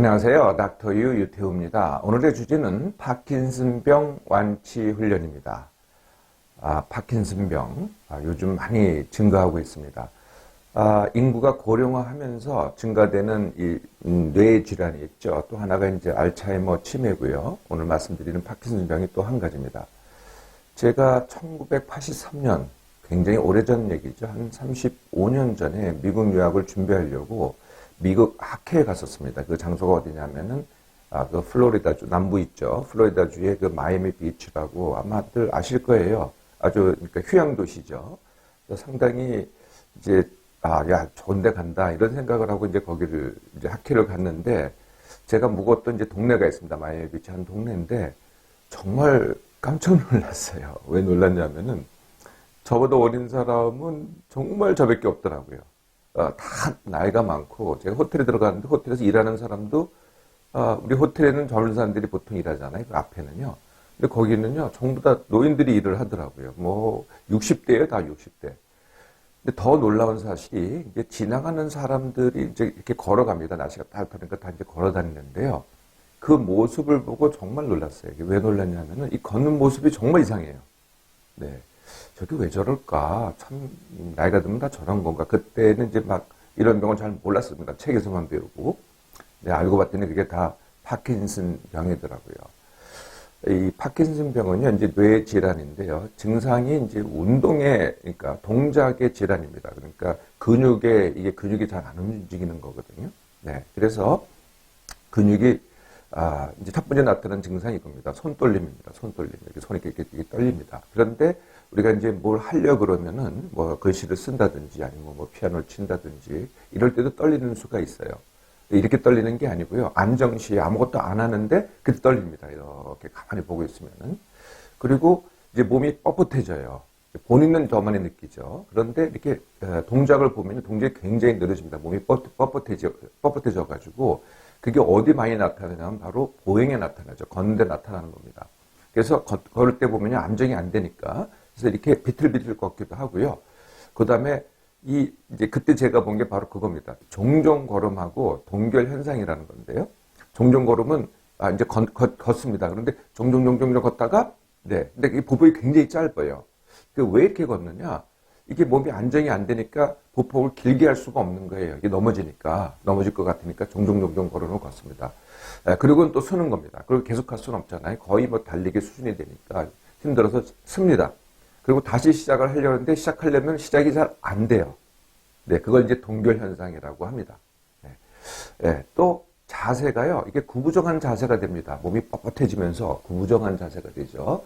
안녕하세요. 닥터 유 유태우입니다. 오늘의 주제는 파킨슨병 완치 훈련입니다. 파킨슨병 요즘 많이 증가하고 있습니다. 인구가 고령화하면서 증가되는 이 뇌 질환이 있죠. 또 하나가 이제 알츠하이머 치매고요. 오늘 말씀드리는 파킨슨병이 또 한 가지입니다. 제가 1983년 굉장히 오래전 얘기죠. 한 35년 전에 미국 유학을 준비하려고 미국 학회에 갔었습니다. 그 장소가 어디냐면은 그 플로리다주 남부 있죠. 플로리다주의 그 마이애미 비치라고 아마들 아실 거예요. 아주 그러니까 휴양 도시죠. 상당히 이제 야 좋은데 간다 이런 생각을 하고 이제 거기를 이제 학회를 갔는데 제가 묵었던 이제 동네가 있습니다. 마이애미 비치 한 동네인데 정말 깜짝 놀랐어요. 왜 놀랐냐면은 저보다 어린 사람은 정말 저밖에 없더라고요. 다 나이가 많고 제가 호텔에 들어갔는데 호텔에서 일하는 사람도 우리 호텔에는 젊은 사람들이 보통 일하잖아요. 그 앞에는요. 근데 거기는요 전부 다 노인들이 일을 하더라고요. 뭐 60대예요, 다 60대. 근데 더 놀라운 사실이 이제 지나가는 사람들이 이제 이렇게 걸어갑니다. 날씨가 따뜻하니까 다 이제 걸어 다니는데요. 그 모습을 보고 정말 놀랐어요. 이게 왜 놀랐냐면은 이 걷는 모습이 정말 이상해요. 네. 저게 왜 저럴까? 참, 나이가 들면 다 저런 건가? 그때는 이제 막 이런 병을 잘 몰랐습니다. 책에서만 배우고. 네, 알고 봤더니 그게 다 파킨슨 병이더라고요. 이 파킨슨 병은요, 이제 뇌 질환인데요. 증상이 이제 운동의, 그러니까 동작의 질환입니다. 그러니까 이게 근육이 잘 안 움직이는 거거든요. 네. 그래서 근육이 이제 첫 번째 나타나는 증상이 이겁니다. 손떨림입니다. 손떨림. 이렇게 손이 이렇게 떨립니다. 그런데 우리가 이제 뭘 하려고 그러면은 뭐 글씨를 쓴다든지 아니면 뭐 피아노를 친다든지 이럴 때도 떨리는 수가 있어요. 이렇게 떨리는 게 아니고요. 안정시에 아무것도 안 하는데 그때 떨립니다. 이렇게 가만히 보고 있으면은. 그리고 이제 몸이 뻣뻣해져요. 본인은 더 많이 느끼죠. 그런데 이렇게 동작을 보면 동작이 굉장히 느려집니다. 몸이 뻣뻣해져 가지고 그게 어디 많이 나타나냐면 바로 보행에 나타나죠. 걷는데 나타나는 겁니다. 그래서 걸을 때 보면 안정이 안 되니까 그래서 이렇게 비틀비틀 걷기도 하고요. 그 다음에 이제 그때 제가 본 게 바로 그겁니다. 종종 걸음하고 동결 현상이라는 건데요. 종종 걸음은 이제 걷습니다. 그런데 종종 걷다가 네. 근데 이 보폭이 굉장히 짧아요. 왜 이렇게 걷느냐? 이게 몸이 안정이 안 되니까 보폭을 길게 할 수가 없는 거예요. 이게 넘어질 것 같으니까 종종 걸음을 걷습니다. 그리고 또 서는 겁니다. 그리고 계속 할 수는 없잖아요. 거의 뭐 달리기 수준이 되니까 힘들어서 씁니다. 그리고 다시 시작을 하려는데 시작하려면 시작이 잘 안 돼요. 네, 그걸 이제 동결 현상이라고 합니다. 네. 네, 또 자세가요. 이게 구부정한 자세가 됩니다. 몸이 뻣뻣해지면서 구부정한 자세가 되죠.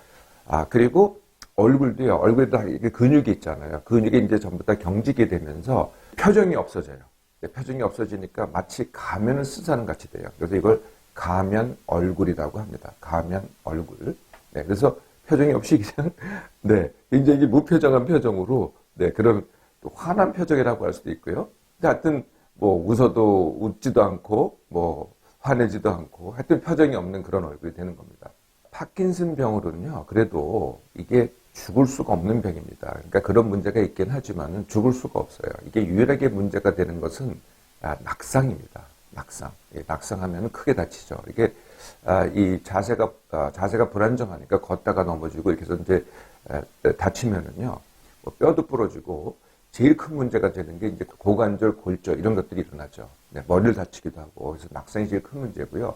그리고 얼굴도요. 얼굴에도 이게 근육이 있잖아요. 근육이 이제 전부 다 경직이 되면서 표정이 없어져요. 네, 표정이 없어지니까 마치 가면을 쓴 사람 같이 돼요. 그래서 이걸 가면 얼굴이라고 합니다. 가면 얼굴. 네, 그래서 표정이 없이 그냥 네, 굉장히 무표정한 표정으로 네, 그런 또 화난 표정이라고 할 수도 있고요. 근데 하여튼 뭐 웃어도 웃지도 않고 뭐 화내지도 않고 하여튼 표정이 없는 그런 얼굴이 되는 겁니다. 파킨슨 병으로는요. 그래도 이게 죽을 수가 없는 병입니다. 그러니까 그런 문제가 있긴 하지만은 죽을 수가 없어요. 이게 유일하게 문제가 되는 것은 낙상입니다. 낙상. 낙상하면 크게 다치죠. 이게 이 자세가 불안정하니까 걷다가 넘어지고 이렇게 해서 이제 다치면은요. 뭐 뼈도 부러지고 제일 큰 문제가 되는 게 이제 고관절, 골절 이런 것들이 일어나죠. 네, 머리를 다치기도 하고 그래서 낙상이 제일 큰 문제고요.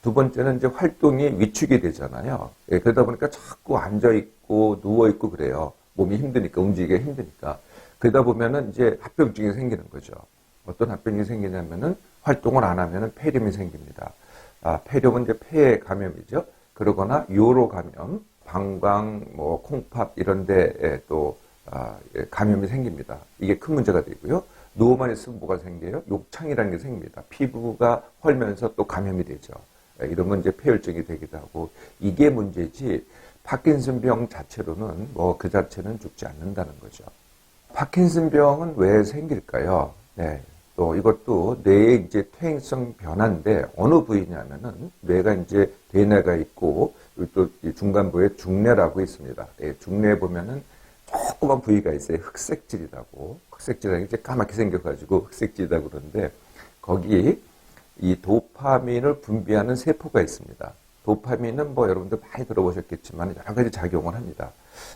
두 번째는 이제 활동이 위축이 되잖아요. 예, 그러다 보니까 자꾸 앉아있고, 누워있고 그래요. 몸이 힘드니까, 움직이기가 힘드니까. 그러다 보면은 이제 합병증이 생기는 거죠. 어떤 합병증이 생기냐면은 활동을 안 하면은 폐렴이 생깁니다. 폐렴은 이제 폐의 감염이죠. 그러거나 요로 감염, 방광, 뭐, 콩팥 이런 데에 또, 감염이 생깁니다. 이게 큰 문제가 되고요. 누워만 있으면 뭐가 생겨요? 욕창이라는 게 생깁니다. 피부가 헐면서 또 감염이 되죠. 이런 건 이제 폐혈증이 되기도 하고 이게 문제지 파킨슨병 자체로는 뭐 그 자체는 죽지 않는다는 거죠. 파킨슨병은 왜 생길까요? 네. 또 이것도 뇌의 이제 퇴행성 변화인데 어느 부위냐면은 뇌가 이제 대뇌가 있고 또 중간부에 중뇌라고 있습니다. 네, 중뇌에 보면은 조그만 부위가 있어요. 흑색질이라고. 흑색질이라는 게 이제 까맣게 생겨가지고 흑색질이라고 그러는데 거기 이 도파민을 분비하는 세포가 있습니다. 도파민은 뭐 여러분들 많이 들어보셨겠지만 여러 가지 작용을 합니다.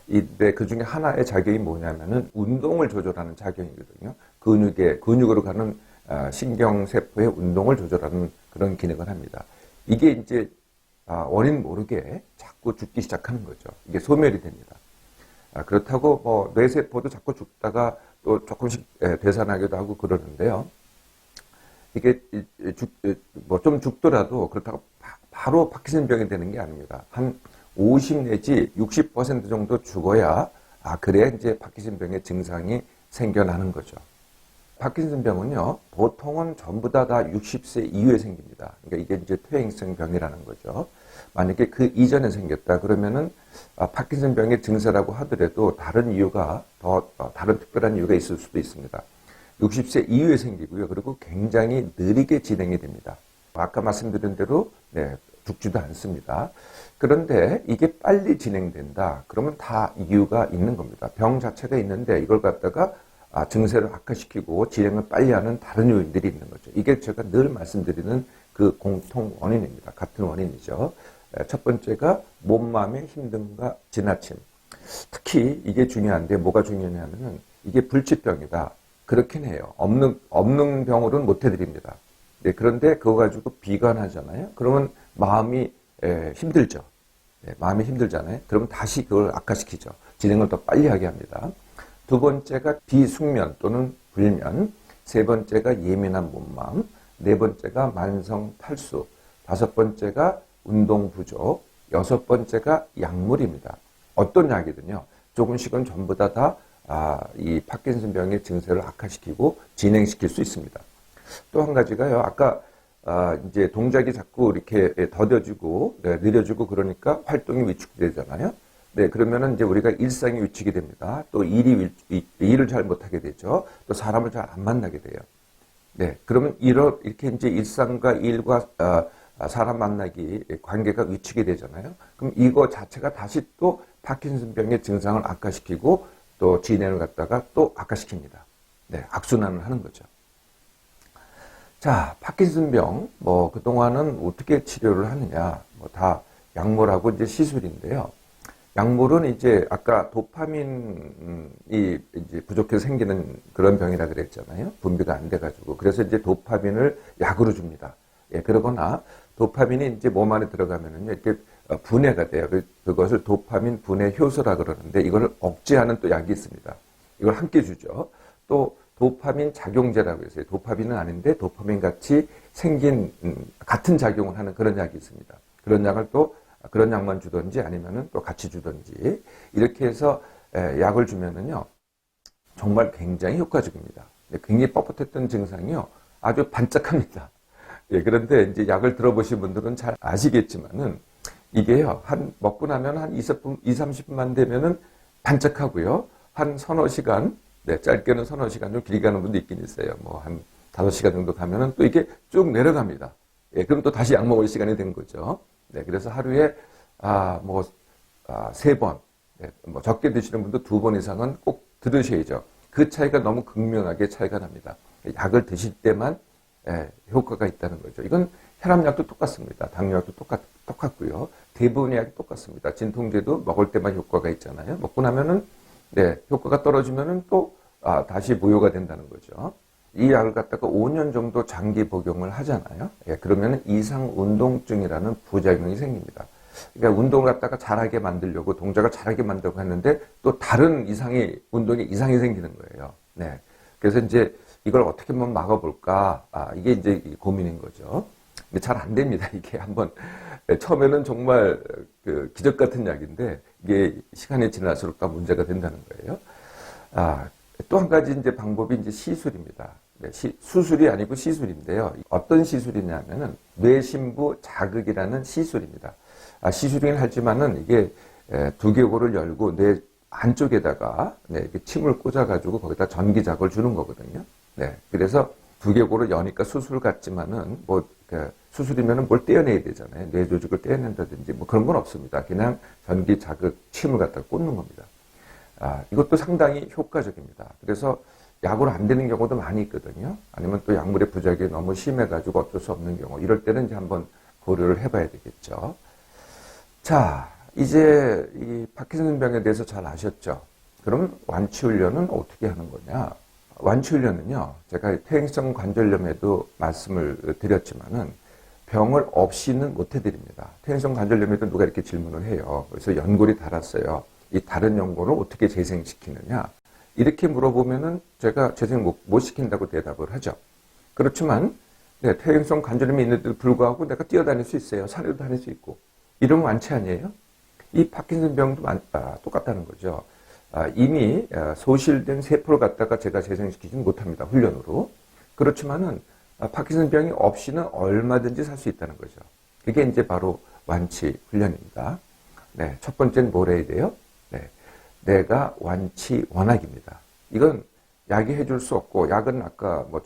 근데 그 중에 하나의 작용이 뭐냐면은 운동을 조절하는 작용이거든요. 근육으로 가는 신경세포의 운동을 조절하는 그런 기능을 합니다. 이게 이제 원인 모르게 자꾸 죽기 시작하는 거죠. 이게 소멸이 됩니다. 그렇다고 뭐 뇌세포도 자꾸 죽다가 또 조금씩 되살아나기도 하고 그러는데요. 이게 뭐 좀 죽더라도 그렇다고 바로 파킨슨병이 되는 게 아닙니다. 한 50 내지 60% 정도 죽어야 그래야 이제 파킨슨병의 증상이 생겨나는 거죠. 파킨슨병은요, 보통은 전부 다 60세 이후에 생깁니다. 그러니까 이게 이제 퇴행성 병이라는 거죠. 만약에 그 이전에 생겼다 그러면은 파킨슨병의 증세라고 하더라도 다른 이유가 다른 특별한 이유가 있을 수도 있습니다. 60세 이후에 생기고요. 그리고 굉장히 느리게 진행이 됩니다. 아까 말씀드린 대로 죽지도 않습니다. 그런데 이게 빨리 진행된다. 그러면 다 이유가 있는 겁니다. 병 자체가 있는데 이걸 갖다가 증세를 악화시키고 진행을 빨리 하는 다른 요인들이 있는 거죠. 이게 제가 늘 말씀드리는 그 공통 원인입니다. 같은 원인이죠. 첫 번째가 몸, 마음의 힘듦과 지나침. 특히 이게 중요한데 뭐가 중요하냐면은 이게 불치병이다. 그렇긴 해요. 없는 병으로는 못 해드립니다. 네, 그런데 그거 가지고 비관하잖아요. 그러면 마음이 힘들죠. 네, 마음이 힘들잖아요. 그러면 다시 그걸 악화시키죠. 진행을 더 빨리 하게 합니다. 두 번째가 비숙면 또는 불면, 세 번째가 예민한 몸마음, 네 번째가 만성 탈수, 다섯 번째가 운동 부족, 여섯 번째가 약물입니다. 어떤 약이든요. 조금씩은 전부 다 이 파킨슨병의 증세를 악화시키고 진행시킬 수 있습니다. 또 한 가지가요. 아까 이제 동작이 자꾸 이렇게 더뎌지고 느려지고 그러니까 활동이 위축되잖아요. 네, 그러면은 이제 우리가 일상이 위축이 됩니다. 또 일을 잘 못하게 되죠. 또 사람을 잘 안 만나게 돼요. 네, 그러면 이렇게 이제 일상과 일과 사람 만나기 관계가 위축이 되잖아요. 그럼 이거 자체가 다시 또 파킨슨병의 증상을 악화시키고 또 진행을 갖다가 또 악화시킵니다. 네, 악순환을 하는 거죠. 자, 파킨슨병, 뭐, 그동안은 어떻게 치료를 하느냐, 뭐, 다 약물하고 이제 시술인데요. 약물은 이제 아까 도파민이 이제 부족해서 생기는 그런 병이라 그랬잖아요. 분비가 안 돼가지고. 그래서 이제 도파민을 약으로 줍니다. 예, 그러거나 도파민이 이제 몸 안에 들어가면은요, 이렇게 분해가 돼요. 그것을 도파민 분해 효소라 그러는데 이걸 억제하는 또 약이 있습니다. 이걸 함께 주죠. 또 도파민 작용제라고 해서 도파민은 아닌데 도파민 같이 생긴 같은 작용을 하는 그런 약이 있습니다. 그런 약을 또 그런 약만 주든지 아니면은 또 같이 주든지 이렇게 해서 약을 주면은요 정말 굉장히 효과적입니다. 굉장히 뻣뻣했던 증상이요 아주 반짝합니다. 예, 그런데 이제 약을 들어보신 분들은 잘 아시겠지만은 이게요 먹고 나면 한 30분만 되면은 반짝하고요 한 서너 시간 네, 짧게는 서너 시간 좀 길게 가는 분도 있긴 있어요. 뭐, 한 5시간 정도 가면은 또 이게 쭉 내려갑니다. 예, 그럼 또 다시 약 먹을 시간이 된 거죠. 네, 그래서 하루에, 3번, 네, 뭐, 적게 드시는 분도 2번 이상은 꼭 들으셔야죠. 그 차이가 너무 극명하게 차이가 납니다. 약을 드실 때만, 효과가 있다는 거죠. 이건 혈압약도 똑같습니다. 당뇨약도 똑같고요. 대부분의 약이 똑같습니다. 진통제도 먹을 때만 효과가 있잖아요. 먹고 나면은 네, 효과가 떨어지면은 또 다시 무효가 된다는 거죠. 이 약을 갖다가 5년 정도 장기 복용을 하잖아요. 예, 그러면 이상 운동증이라는 부작용이 생깁니다. 그러니까 운동을 갖다가 잘하게 만들려고 동작을 잘하게 만들고 했는데 또 다른 운동에 이상이 생기는 거예요. 네, 그래서 이제 이걸 어떻게 한번 막아볼까? 이게 이제 고민인 거죠. 근데 잘 안 됩니다. 이게 한번 처음에는 정말 그 기적 같은 약인데 이게 시간이 지날수록 더 문제가 된다는 거예요. 또 한 가지 이제 방법이 이제 시술입니다. 네, 수술이 아니고 시술인데요. 어떤 시술이냐면은 뇌신부 자극이라는 시술입니다. 시술이긴 하지만은 이게 두개골을 열고 뇌 안쪽에다가 이렇게 침을 꽂아가지고 거기다 전기자극을 주는 거거든요. 네, 그래서 두개골을 여니까 수술 같지만은 수술이면은 뭘 떼어내야 되잖아요. 뇌 조직을 떼어낸다든지 뭐 그런 건 없습니다. 그냥 전기 자극 침을 갖다 꽂는 겁니다. 이것도 상당히 효과적입니다. 그래서 약으로 안 되는 경우도 많이 있거든요. 아니면 또 약물의 부작용이 너무 심해가지고 어쩔 수 없는 경우. 이럴 때는 이제 한번 고려를 해봐야 되겠죠. 자, 이제 이 파킨슨병에 대해서 잘 아셨죠? 그럼 완치훈련은 어떻게 하는 거냐? 완치훈련은요, 제가 퇴행성 관절염에도 말씀을 드렸지만은 병을 없이는 못 해드립니다. 퇴행성 관절염에도 누가 이렇게 질문을 해요. 그래서 연골이 닳았어요. 이 다른 연골을 어떻게 재생시키느냐? 이렇게 물어보면은 제가 재생 못 시킨다고 대답을 하죠. 그렇지만 네, 퇴행성 관절염이 있는데도 불구하고 내가 뛰어다닐 수 있어요. 산에도 다닐 수 있고. 이런 완치 아니에요? 이 파킨슨병도 똑같다는 거죠. 이미 소실된 세포를 갖다가 제가 재생시키지는 못합니다. 훈련으로. 그렇지만은 파킨슨병이 없이는 얼마든지 살 수 있다는 거죠. 그게 이제 바로 완치 훈련입니다. 네, 첫 번째는 뭘 해야 돼요? 네, 내가 완치 원학입니다. 이건 약이 해줄 수 없고, 약은 아까 뭐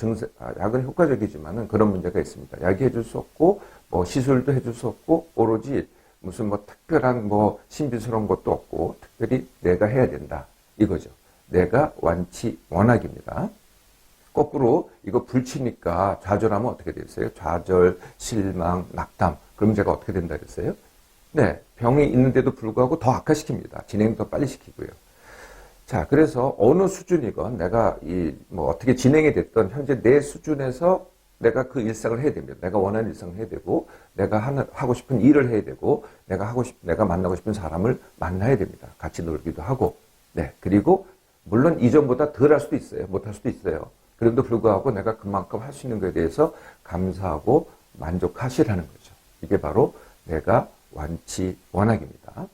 약은 효과적이지만은 그런 문제가 있습니다. 약이 해줄 수 없고, 뭐 시술도 해줄 수 없고, 오로지 무슨 뭐 특별한 뭐 신비스러운 것도 없고, 특별히 내가 해야 된다. 이거죠. 내가 완치 원학입니다. 거꾸로 이거 불치니까 좌절하면 어떻게 됐어요? 좌절, 실망, 낙담. 그럼 제가 어떻게 된다 그랬어요? 네, 병이 있는데도 불구하고 더 악화시킵니다. 진행 더 빨리 시키고요. 자, 그래서 어느 수준이건 내가 뭐 어떻게 진행이 됐던 현재 내 수준에서 내가 그 일상을 해야 됩니다. 내가 원하는 일상을 해야 되고, 내가 하고 싶은 일을 해야 되고, 내가 만나고 싶은 사람을 만나야 됩니다. 같이 놀기도 하고, 네. 그리고, 물론 이전보다 덜 할 수도 있어요. 못 할 수도 있어요. 그럼에도 불구하고 내가 그만큼 할 수 있는 것에 대해서 감사하고 만족하시라는 거죠. 이게 바로 내가 완치 원학입니다.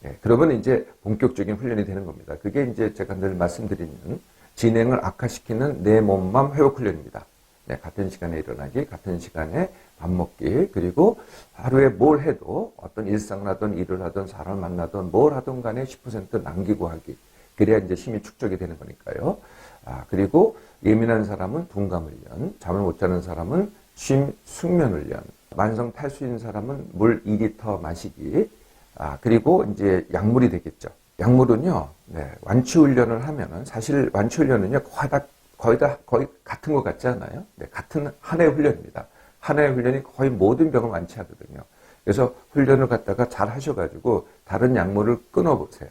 네. 그러면 이제 본격적인 훈련이 되는 겁니다. 그게 이제 제가 늘 말씀드리는 진행을 악화시키는 내 몸맘 회복 훈련입니다. 네, 같은 시간에 일어나기, 같은 시간에 밥 먹기, 그리고 하루에 뭘 해도 어떤 일상을 하든 일을 하든 사람을 만나든 뭘 하든 간에 10% 남기고 하기. 그래야 이제 힘이 축적이 되는 거니까요. 그리고 예민한 사람은 둔감 훈련, 잠을 못 자는 사람은 숙면 훈련, 만성 탈수인 사람은 물 2리터 마시기, 그리고 이제 약물이 되겠죠. 약물은요, 네, 완치 훈련을 하면은 사실 완치 훈련은요, 거의 같은 것 같지 않아요? 네, 같은 하나의 훈련입니다. 하나의 훈련이 거의 모든 병을 완치하거든요. 그래서 훈련을 갖다가 잘 하셔가지고 다른 약물을 끊어보세요.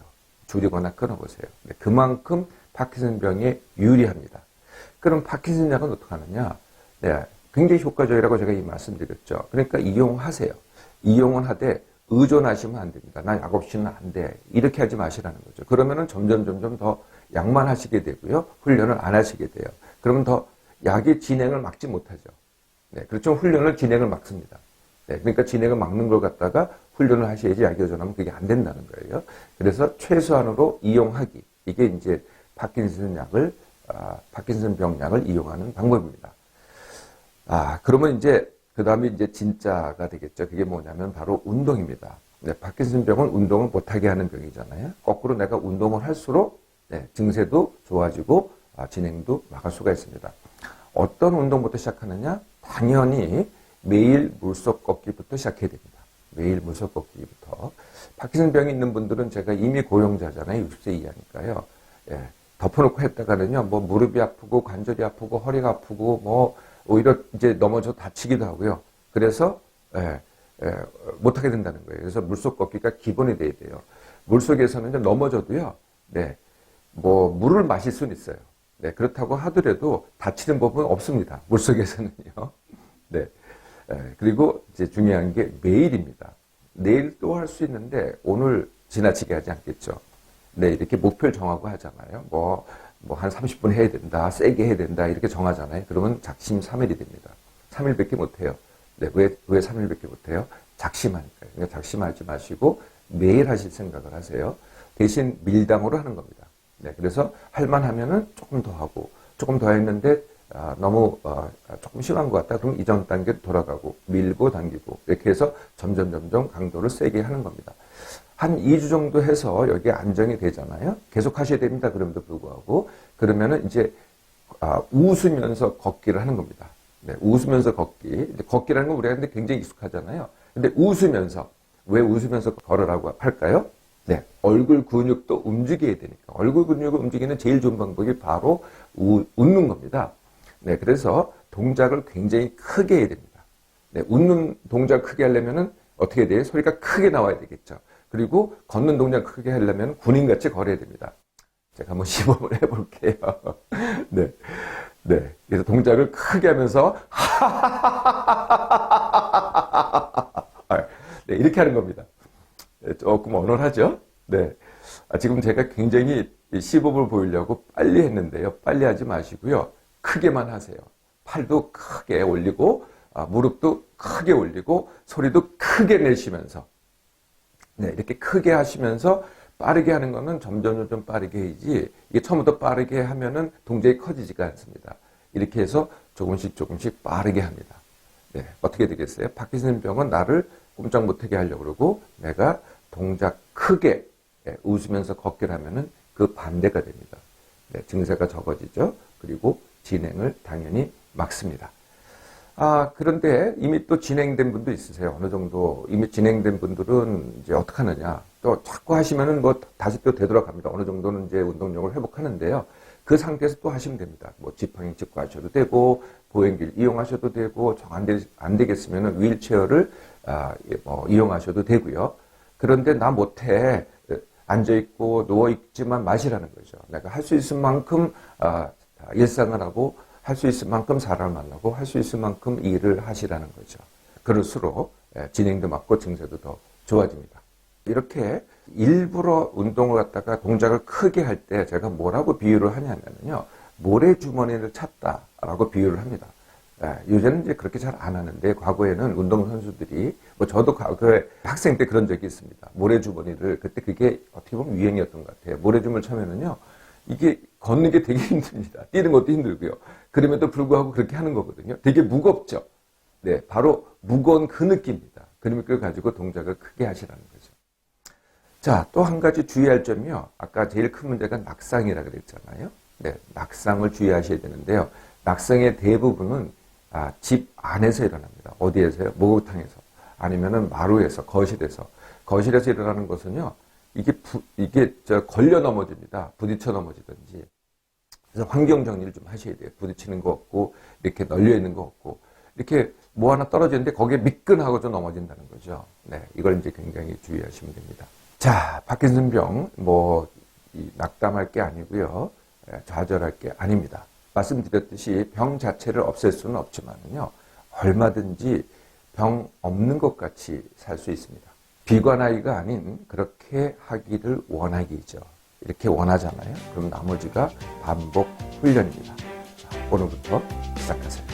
줄이거나 끊어보세요. 네, 그만큼 파킨슨병에 유리합니다. 그럼 파킨슨 약은 어떻게 하느냐? 네, 굉장히 효과적이라고 제가 이 말씀드렸죠. 그러니까 이용하세요. 이용은 하되 의존하시면 안 됩니다. 나 약 없이는 안 돼. 이렇게 하지 마시라는 거죠. 그러면은 점점 더 약만 하시게 되고요. 훈련을 안 하시게 돼요. 그러면 더 약의 진행을 막지 못하죠. 네, 그렇죠. 훈련을 진행을 막습니다. 네, 그러니까 진행을 막는 걸 갖다가 훈련을 하셔야지 약이 의존하면 그게 안 된다는 거예요. 그래서 최소한으로 이용하기. 이게 이제 파킨슨병 약을 이용하는 방법입니다. 그러면 이제 그 다음에 이제 진짜가 되겠죠. 그게 뭐냐면 바로 운동입니다. 네, 파킨슨병은 운동을 못하게 하는 병이잖아요. 거꾸로 내가 운동을 할수록 네, 증세도 좋아지고 진행도 막을 수가 있습니다. 어떤 운동부터 시작하느냐? 당연히 매일 물속 걷기부터 시작해야 됩니다. 매일 물속 걷기부터. 파킨슨병이 있는 분들은 제가 이미 고령자잖아요. 60세 이하니까요. 예, 덮어놓고 했다가는요, 뭐 무릎이 아프고 관절이 아프고 허리가 아프고 뭐 오히려 이제 넘어져 다치기도 하고요. 그래서 못하게 된다는 거예요. 그래서 물속 걷기가 기본이 돼야 돼요. 물속에서는 이제 넘어져도요. 네, 뭐 물을 마실 수는 있어요. 네, 그렇다고 하더라도 다치는 법은 없습니다. 물속에서는요. 네, 그리고 이제 중요한 게 매일입니다. 내일 또 할 수 있는데 오늘 지나치게 하지 않겠죠. 네, 이렇게 목표를 정하고 하잖아요. 뭐 한 30분 해야 된다, 세게 해야 된다, 이렇게 정하잖아요. 그러면 작심 3일이 됩니다. 3일밖에 못 해요. 네, 왜 3일밖에 못 해요? 작심하니까요. 그러니까 작심하지 마시고 매일 하실 생각을 하세요. 대신 밀당으로 하는 겁니다. 네, 그래서 할만 하면은 조금 더 하고, 조금 더 했는데, 너무, 조금 심한 것 같다. 그럼 이전 단계로 돌아가고, 밀고 당기고, 이렇게 해서 점점 강도를 세게 하는 겁니다. 한 2주 정도 해서 여기에 안정이 되잖아요. 계속 하셔야 됩니다. 그럼에도 불구하고. 그러면은 이제, 웃으면서 걷기를 하는 겁니다. 네, 웃으면서 걷기. 걷기라는 건 우리가 근데 굉장히 익숙하잖아요. 근데 웃으면서, 왜 웃으면서 걸으라고 할까요? 네, 얼굴 근육도 움직여야 되니까. 얼굴 근육을 움직이는 제일 좋은 방법이 바로 웃는 겁니다. 네, 그래서 동작을 굉장히 크게 해야 됩니다. 네, 웃는 동작을 크게 하려면은 어떻게 돼요? 소리가 크게 나와야 되겠죠. 그리고 걷는 동작 크게 하려면 군인같이 걸어야 됩니다. 제가 한번 시범을 해볼게요. 네. 네. 그래서 동작을 크게 하면서, 네, 이렇게 하는 겁니다. 조금 어눌하죠? 네. 지금 제가 굉장히 시범을 보이려고 빨리 했는데요. 빨리 하지 마시고요. 크게만 하세요. 팔도 크게 올리고, 무릎도 크게 올리고, 소리도 크게 내시면서, 네, 이렇게 크게 하시면서 빠르게 하는 거는 점점 빠르게 해야지, 이게 처음부터 빠르게 하면은 동작이 커지지가 않습니다. 이렇게 해서 조금씩 빠르게 합니다. 네, 어떻게 되겠어요? 파킨슨 병은 나를 꼼짝 못하게 하려고 그러고, 내가 동작 크게 웃으면서 걷기를 하면은 그 반대가 됩니다. 네, 증세가 적어지죠. 그리고 진행을 당연히 막습니다. 그런데 이미 또 진행된 분도 있으세요. 어느 정도 이미 진행된 분들은 이제 어떻게 하느냐. 또 자꾸 하시면은 뭐 다시 또 되돌아갑니다. 어느 정도는 이제 운동력을 회복하는데요. 그 상태에서 또 하시면 됩니다. 뭐 지팡이 짚고 하셔도 되고, 보행기를 이용하셔도 되고, 정 안 되겠으면은 휠체어를 이용하셔도 되고요. 그런데 나 못해. 앉아있고 누워있지만 마시라는 거죠. 내가 할 수 있을 만큼 일상을 하고, 할 수 있을 만큼 사람을 만나고, 할 수 있을 만큼 일을 하시라는 거죠. 그럴수록 진행도 맞고 증세도 더 좋아집니다. 이렇게 일부러 운동을 갖다가 동작을 크게 할 때 제가 뭐라고 비유를 하냐면요. 모래주머니를 찾다라고 비유를 합니다. 요새는 이제 그렇게 잘 안 하는데, 과거에는 운동선수들이, 뭐 저도 과거에 학생 때 그런 적이 있습니다. 모래주머니를, 그때 그게 어떻게 보면 유행이었던 것 같아요. 모래주머니를 차면은요, 이게 걷는 게 되게 힘듭니다. 뛰는 것도 힘들고요. 그럼에도 불구하고 그렇게 하는 거거든요. 되게 무겁죠. 네, 바로 무거운 그 느낌입니다. 그 느낌을 가지고 동작을 크게 하시라는 거죠. 자, 또 한 가지 주의할 점이요. 아까 제일 큰 문제가 낙상이라 그랬잖아요. 네, 낙상을 주의하셔야 되는데요. 낙상의 대부분은 집 안에서 일어납니다. 어디에서요? 목욕탕에서. 아니면은 마루에서, 거실에서. 거실에서 일어나는 것은요, 이게 걸려 넘어집니다. 부딪혀 넘어지든지. 그래서 환경 정리를 좀 하셔야 돼요. 부딪히는 거 없고, 이렇게 널려 있는 거 없고, 이렇게 뭐 하나 떨어지는데 거기에 미끈하고 좀 넘어진다는 거죠. 네, 이걸 이제 굉장히 주의하시면 됩니다. 자, 파킨슨병, 낙담할 게 아니고요. 좌절할 게 아닙니다. 말씀드렸듯이 병 자체를 없앨 수는 없지만요. 얼마든지 병 없는 것 같이 살 수 있습니다. 비관하기가 아닌 그렇게 하기를 원하기죠. 이렇게 원하잖아요. 그럼 나머지가 반복 훈련입니다. 자, 오늘부터 시작하세요.